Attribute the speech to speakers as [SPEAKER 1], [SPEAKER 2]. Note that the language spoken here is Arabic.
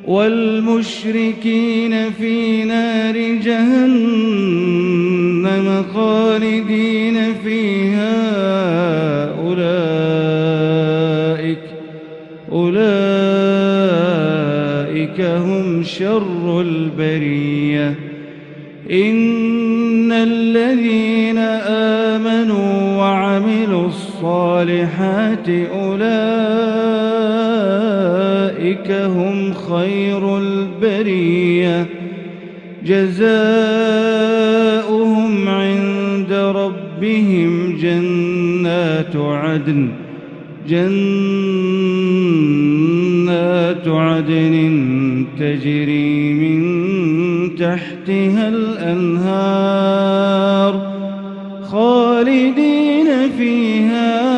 [SPEAKER 1] والمشركين في نار جهنم خالدين فيها أولئك هم شر البرية. إن الذين آمنوا وعملوا الصالحات أولئك هم خير البرية. جزاؤهم عند ربهم جنات عدن تجري من تحتها الأنهار خالدين فيها